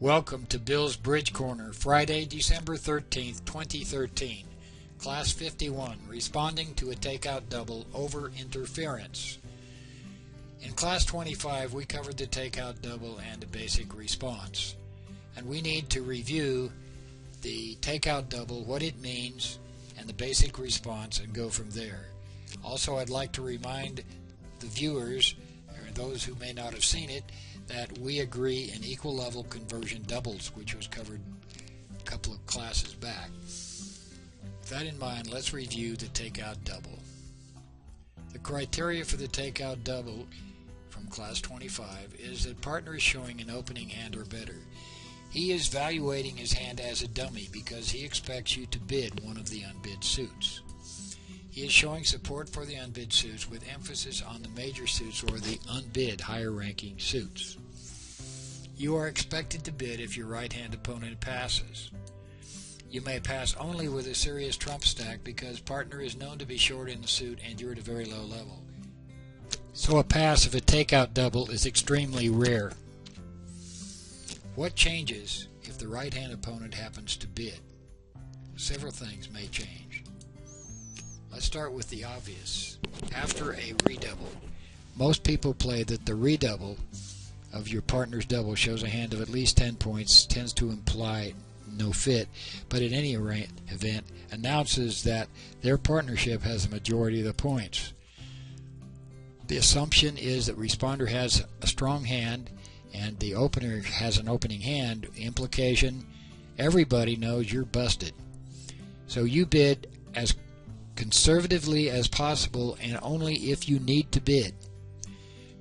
Welcome to Bill's Bridge Corner, Friday, December 13th, 2013. Class 51, responding to a takeout double over interference. In Class 25, we covered the takeout double and a basic response. And we need to review the takeout double, what it means, and the basic response, and go from there. Also, I'd like to remind the viewers, or those who may not have seen it, that we agree in equal level conversion doubles, which was covered a couple of classes back. With that in mind, let's review the takeout double. The criteria for the takeout double from Class 25 is that partner is showing an opening hand or better. He is valuating his hand as a dummy because he expects you to bid one of the unbid suits. He is showing support for the unbid suits with emphasis on the major suits or the unbid higher ranking suits. You are expected to bid if your right-hand opponent passes. You may pass only with a serious trump stack because partner is known to be short in the suit and you're at a very low level. So a pass of a takeout double is extremely rare. What changes if the right-hand opponent happens to bid? Several things may change. Let's start with the obvious. After a redouble, most people play that the redouble of your partner's double shows a hand of at least 10 points, tends to imply no fit, but in any event announces that their partnership has a majority of the points. The assumption is that responder has a strong hand and the opener has an opening hand. Implication, everybody knows you're busted. So you bid as conservatively as possible and only if you need to bid.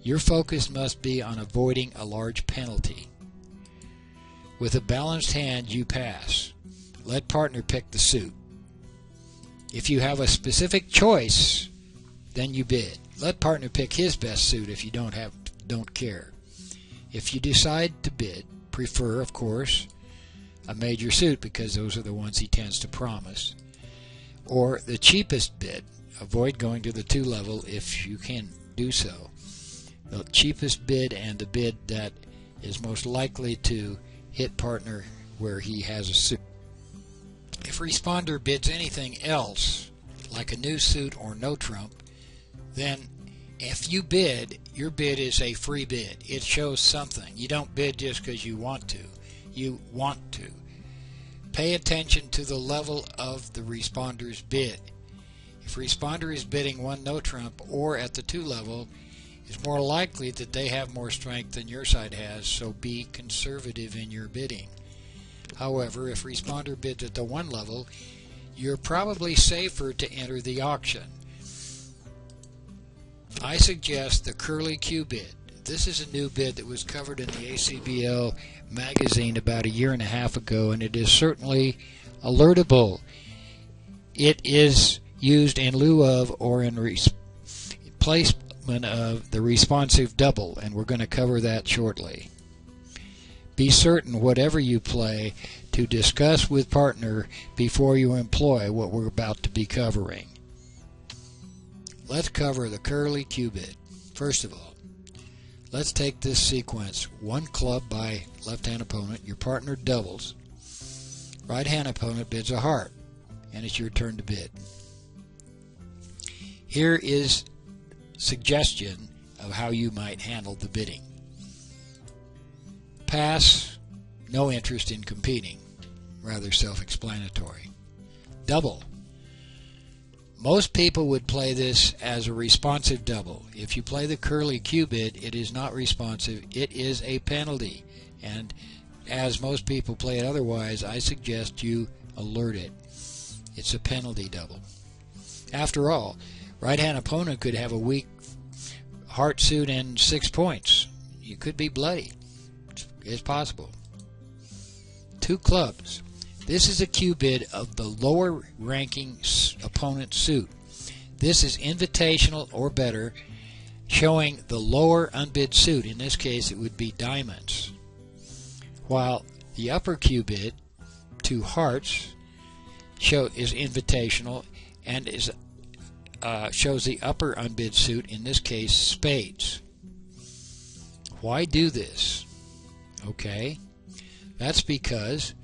Your focus must be on avoiding a large penalty. With a balanced hand, you pass. Let partner pick the suit. If you have a specific choice, then you bid. Let partner pick his best suit if you don't care. If you decide to bid, prefer, of course, a major suit because those are the ones he tends to promise. Or the cheapest bid. Avoid going to the 2 level if you can do so. The cheapest bid and the bid that is most likely to hit partner where he has a suit. If responder bids anything else, like a new suit or no trump, then if you bid, your bid is a free bid. It shows something. You don't bid just because you want to. You want to. Pay attention to the level of the responder's bid. If responder is bidding 1 no trump or at the 2 level, it's more likely that they have more strength than your side has, so be conservative in your bidding. However, if responder bids at the 1 level, you're probably safer to enter the auction. I suggest the curly Q bid. This is a new bid that was covered in the ACBL magazine about a year and a half ago, and it is certainly alertable. It is used in lieu of or in replacement of the responsive double, and we're going to cover that shortly. Be certain, whatever you play, to discuss with partner before you employ what we're about to be covering. Let's cover the curly Q bid. First of all, let's take this sequence. 1 club by left-hand opponent, your partner doubles. Right-hand opponent bids a heart, and it's your turn to bid. Here is suggestion of how you might handle the bidding. Pass, no interest in competing. Rather self-explanatory. Double. Most people would play this as a responsive double. If you play the curly Q bid, it is not responsive. It is a penalty. And as most people play it otherwise, I suggest you alert it. It's a penalty double. After all, right-hand opponent could have a weak heart suit and 6 points. You could be bloody. It's possible. 2 clubs. This is a Q bid of the lower ranking opponent suit. This is invitational or better, showing the lower unbid suit. In this case, it would be diamonds. While the upper Q bid, 2 hearts, is invitational and is shows the upper unbid suit, in this case spades. Why do this? Okay, That's because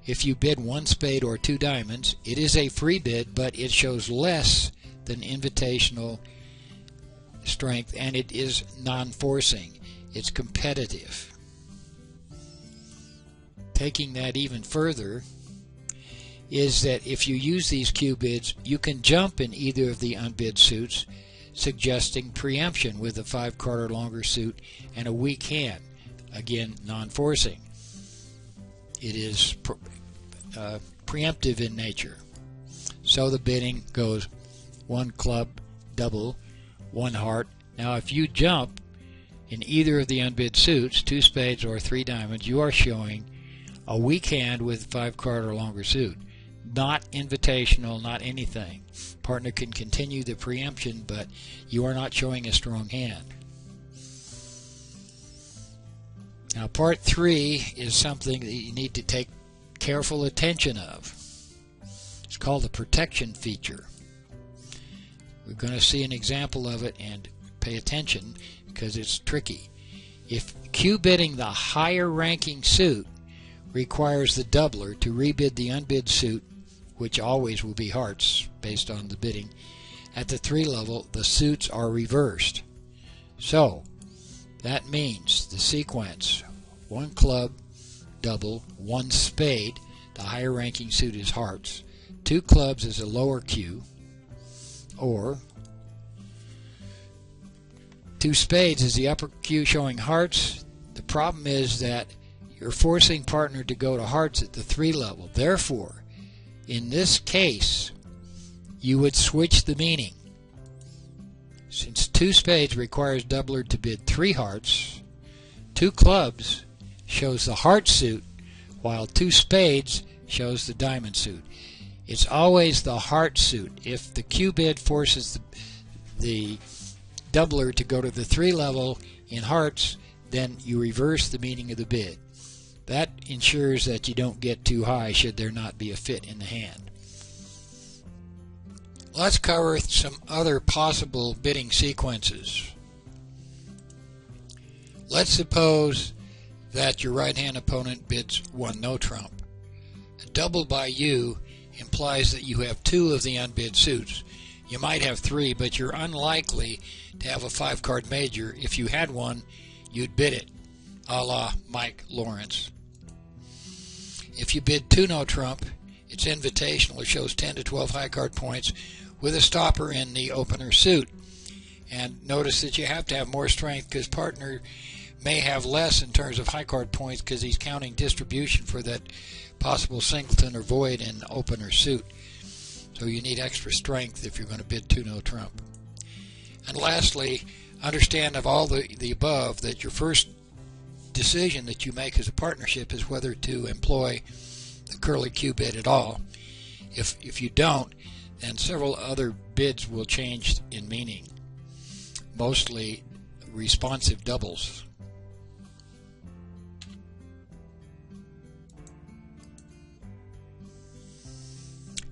if you bid 1 spade or 2 diamonds, it is a free bid, but it shows less than invitational strength, and it is non-forcing. It's competitive. Taking that even further is that if you use these Q bids, you can jump in either of the unbid suits, suggesting preemption with a 5-card or longer suit and a weak hand. Again, non-forcing. It is preemptive in nature. So the bidding goes 1 club, double, 1 heart. Now if you jump in either of the unbid suits, 2 spades or 3 diamonds, you are showing a weak hand with a 5-card or longer suit. Not invitational, not anything. Partner can continue the preemption, but you are not showing a strong hand. Now part 3 is something that you need to take careful attention of. It's called the protection feature. We're going to see an example of it and pay attention because it's tricky. If Q bidding the higher ranking suit requires the doubler to rebid the unbid suit, which always will be hearts based on the bidding, at the 3 level the suits are reversed. So that means the sequence: 1 club, double, 1 spade, the higher ranking suit is hearts, 2 clubs is a lower Q, or 2 spades is the upper Q showing hearts. The problem is that you're forcing partner to go to hearts at the 3 level. Therefore, in this case, you would switch the meaning. Since 2 spades requires doubler to bid 3 hearts, 2 clubs shows the heart suit, while 2 spades shows the diamond suit. It's always the heart suit. If the Q bid forces the doubler to go to the 3 level in hearts, then you reverse the meaning of the bid. That ensures that you don't get too high should there not be a fit in the hand. Let's cover some other possible bidding sequences. Let's suppose that your right-hand opponent bids 1 no trump. A double by you implies that you have 2 of the unbid suits. You might have 3, but you're unlikely to have a 5-card major. If you had one, you'd bid it, a la Mike Lawrence. If you bid 2 no trump, it's invitational. It shows 10 to 12 high card points with a stopper in the opener suit. And notice that you have to have more strength because partner may have less in terms of high card points because he's counting distribution for that possible singleton or void in opener suit. So you need extra strength if you're going to bid 2 no trump. And lastly, understand of all the above that your first decision that you make as a partnership is whether to employ the curly Q bid at all. If you don't, then several other bids will change in meaning, mostly responsive doubles.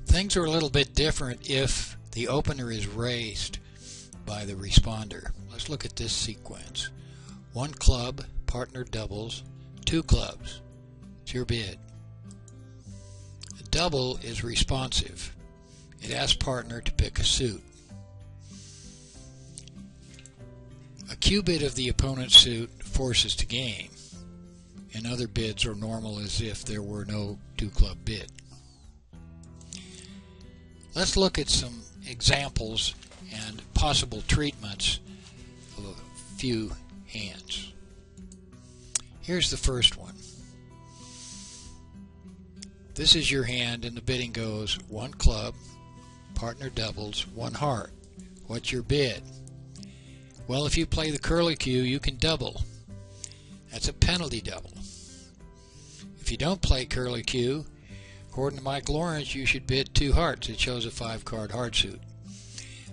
Things are a little bit different if the opener is raised by the responder. Let's look at this sequence. 1 club, partner doubles, 2 clubs. It's your bid. A double is responsive. It asks partner to pick a suit. A Q bid of the opponent's suit forces to game, and other bids are normal as if there were no 2 club bid. Let's look at some examples and possible treatments of a few hands. Here's the first one. This is your hand and the bidding goes 1 club, partner doubles, 1 heart. What's your bid? Well, if you play the curly Q, you can double. That's a penalty double. If you don't play curly Q, according to Mike Lawrence, you should bid 2 hearts. It shows a 5-card hard suit.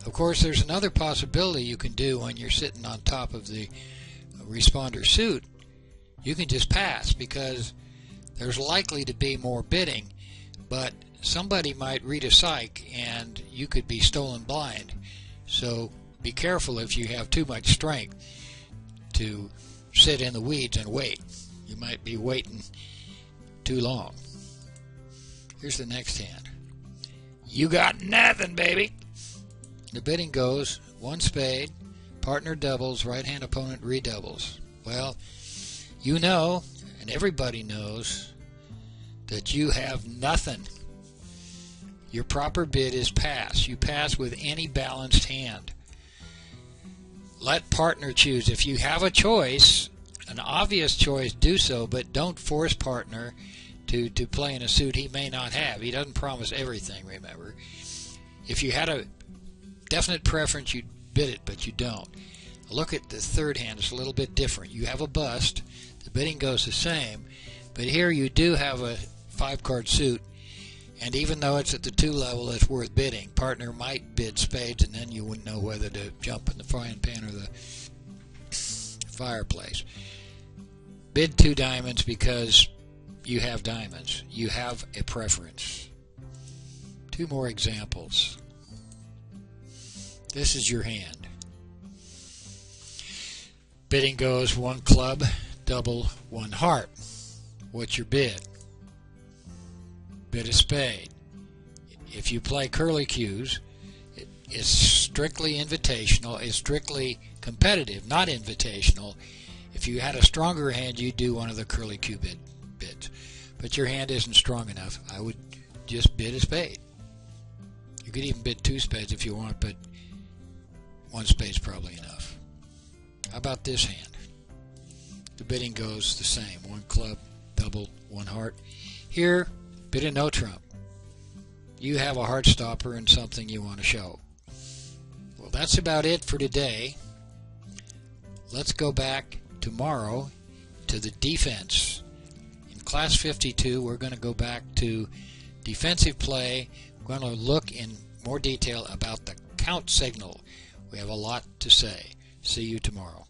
Of course, there's another possibility you can do when you're sitting on top of the responder suit. You can just pass because there's likely to be more bidding, but somebody might read a psych and you could be stolen blind. So be careful if you have too much strength to sit in the weeds and wait. You might be waiting too long. Here's the next hand. You got nothing, baby. The bidding goes 1 spade, partner doubles, right hand opponent redoubles. Well, you know, and everybody knows, that you have nothing. Your proper bid is pass. You pass with any balanced hand. Let partner choose. If you have a choice, an obvious choice, do so, but don't force partner to play in a suit he may not have. He doesn't promise everything, remember. If you had a definite preference, you'd bid it, but you don't. Look at the third hand. It's a little bit different. You have a bust. The bidding goes the same, but here you do have a 5-card suit, and even though it's at the 2 level, it's worth bidding. Partner might bid spades, and then you wouldn't know whether to jump in the frying pan or the fireplace. Bid 2 diamonds because you have diamonds. You have a preference. 2 more examples. This is your hand. Bidding goes 1 club, double, 1 heart. What's your bid? Bid a spade. If you play curlicues, it's strictly invitational, it's strictly competitive, not invitational. If you had a stronger hand, you'd do one of the curlicue bids. But your hand isn't strong enough. I would just bid a spade. You could even bid 2 spades if you want, but 1 spade's probably enough. How about this hand? The bidding goes the same. 1 club, double, 1 heart. Here, bid a no trump. You have a heart stopper and something you want to show. Well, that's about it for today. Let's go back tomorrow to the defense. In Class 52, we're going to go back to defensive play. We're going to look in more detail about the count signal. We have a lot to say. See you tomorrow.